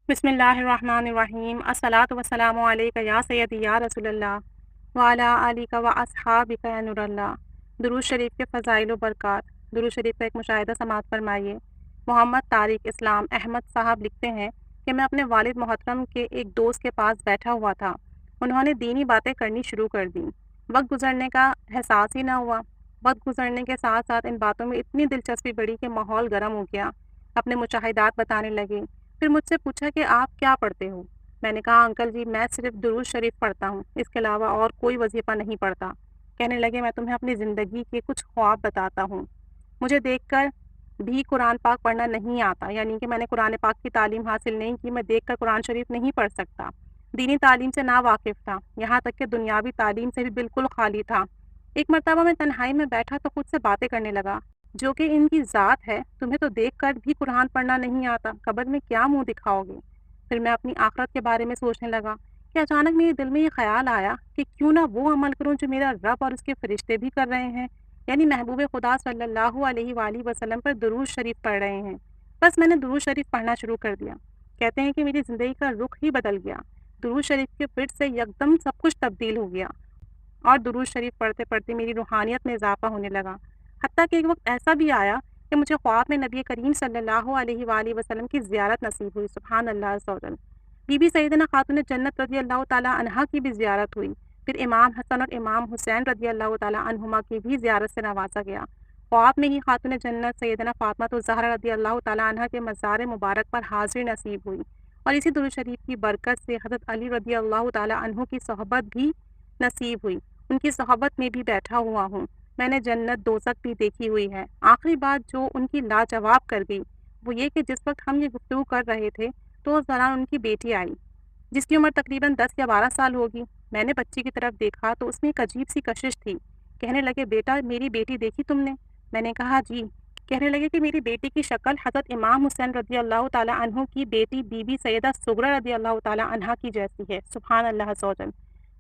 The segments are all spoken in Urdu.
بسم اللہ الرحمن الرحیم الصلاۃ والسلام علیک یا سیدی یا رسول اللہ وعلیٰ آلک و اصحابک یا نور اللہ۔ درود شریف کے فضائل و برکات۔ درود شریف کا ایک مشاہدہ سماعت فرمائیے۔ محمد طارق اسلام احمد صاحب لکھتے ہیں کہ میں اپنے والد محترم کے ایک دوست کے پاس بیٹھا ہوا تھا۔ انہوں نے دینی باتیں کرنی شروع کر دیں۔ وقت گزرنے کا احساس ہی نہ ہوا۔ وقت گزرنے کے ساتھ ساتھ ان باتوں میں اتنی دلچسپی بڑھی کہ ماحول گرم ہو گیا۔ اپنے مشاہدات بتانے لگے۔ پھر مجھ سے پوچھا کہ آپ کیا پڑھتے ہو؟ میں نے کہا انکل جی میں صرف درود شریف پڑھتا ہوں، اس کے علاوہ اور کوئی وظیفہ نہیں پڑھتا۔ کہنے لگے میں تمہیں اپنی زندگی کے کچھ خواب بتاتا ہوں۔ مجھے دیکھ کر بھی قرآن پاک پڑھنا نہیں آتا، یعنی کہ میں نے قرآن پاک کی تعلیم حاصل نہیں کی، میں دیکھ کر قرآن شریف نہیں پڑھ سکتا۔ دینی تعلیم سے نا واقف تھا، یہاں تک کہ دنیاوی تعلیم سے بھی بالکل خالی تھا۔ ایک مرتبہ میں تنہائی میں بیٹھا تو خود سے باتیں کرنے لگا، جو کہ ان کی ذات ہے، تمہیں تو دیکھ کر بھی قرآن پڑھنا نہیں آتا، قبر میں کیا منہ دکھاؤ گے؟ پھر میں اپنی آخرت کے بارے میں سوچنے لگا کہ اچانک میرے دل میں یہ خیال آیا کہ کیوں نہ وہ عمل کروں جو میرا رب اور اس کے فرشتے بھی کر رہے ہیں، یعنی محبوب خدا صلی اللہ علیہ وآلہ وسلم پر درود شریف پڑھ رہے ہیں۔ بس میں نے درود شریف پڑھنا شروع کر دیا۔ کہتے ہیں کہ میری زندگی کا رخ ہی بدل گیا۔ درود شریف کے پھر سے یکدم سب کچھ تبدیل ہو گیا اور درود شریف پڑھتے پڑھتے میری روحانیت میں اضافہ ہونے لگا۔ حتیٰ کہ ایک وقت ایسا بھی آیا کہ مجھے خواب میں نبی کریم صلی اللہ علیہ وآلہ وسلم کی زیارت نصیب ہوئی۔ سبحان اللہ عز و جل۔ بی بی سیدنا خاتون جنت رضی اللہ تعالیٰ عنہا کی بھی زیارت ہوئی۔ پھر امام حسن اور امام حسین رضی اللہ تعالیٰ عنہما کی بھی زیارت سے نوازا گیا۔ خواب میں ہی خاتون جنت سیدنا فاطمہ الزہرا رضی اللہ تعالیٰ عنہا کے مزار مبارک پر حاضری نصیب ہوئی، اور اسی درود شریف کی برکت سے حضرت علی رضی اللہ تعالیٰ عنہ کی صحبت بھی نصیب ہوئی۔ ان کی صحبت میں بھی بیٹھا ہوا ہوں۔ میں نے جنت دوزخ بھی دیکھی ہوئی ہے۔ آخری بات جو ان کی لاجواب کر گئی وہ یہ کہ جس وقت ہم یہ گفتگو کر رہے تھے تو اس دوران ان کی بیٹی آئی، جس کی عمر تقریباً 10 یا 12 سال ہوگی۔ میں نے بچی کی طرف دیکھا تو اس میں ایک عجیب سی کشش تھی۔ کہنے لگے بیٹا میری بیٹی دیکھی تم نے؟ میں نے کہا جی۔ کہنے لگے کہ میری بیٹی کی شکل حضرت امام حسین رضی اللہ تعالیٰ عنہ کی بیٹی بی بی سیدہ سغرا رضی اللہ تعالیٰ عنہا کی جیسی ہے۔ سبحان اللہ عز و جل۔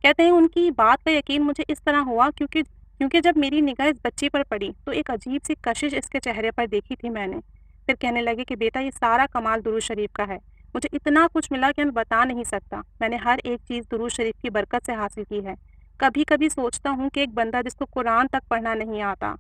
کہتے ہیں ان کی بات کا یقین مجھے اس طرح ہوا کیونکہ جب میری نگاہ اس بچی پر پڑی تو ایک عجیب سی کشش اس کے چہرے پر دیکھی تھی میں نے۔ پھر کہنے لگے کہ بیٹا یہ سارا کمال درود شریف کا ہے، مجھے اتنا کچھ ملا کہ میں بتا نہیں سکتا۔ میں نے ہر ایک چیز درود شریف کی برکت سے حاصل کی ہے۔ کبھی کبھی سوچتا ہوں کہ ایک بندہ جس کو قرآن تک پڑھنا نہیں آتا،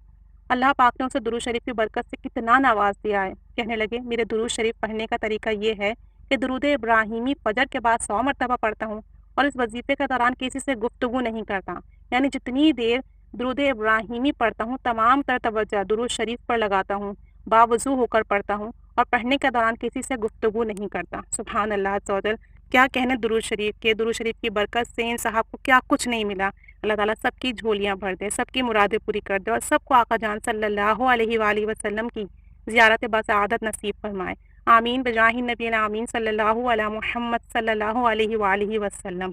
اللہ پاک نے اسے درود شریف کی برکت سے کتنا نواز دیا ہے۔ کہنے لگے میرے درود شریف پڑھنے کا طریقہ یہ ہے کہ درود ابراہیمی فجر کے بعد 100 مرتبہ پڑھتا ہوں، اور اس وظیفے کے دوران کسی سے گفتگو نہیں کرتا، یعنی جتنی دیر درود ابراہیمی پڑھتا ہوں تمام تر توجہ درود شریف پر لگاتا ہوں، باوضو ہو کر پڑھتا ہوں، اور پڑھنے کے دوران کسی سے گفتگو نہیں کرتا۔ سبحان اللہ عز و جل۔ کیا کہنے درود شریف کے، درود شریف کی برکت سے ان صاحب کو کیا کچھ نہیں ملا۔ اللہ تعالیٰ سب کی جھولیاں بھر دے، سب کی مرادیں پوری کر دے، اور سب کو آقا جان صلی اللہ علیہ وآلہ وسلم کی زیارت بسعادت نصیب فرمائے۔ آمین بجاہ النبی آمین صلی اللہ علیہ محمد صلی اللہ علیہ وآلہ وسلم۔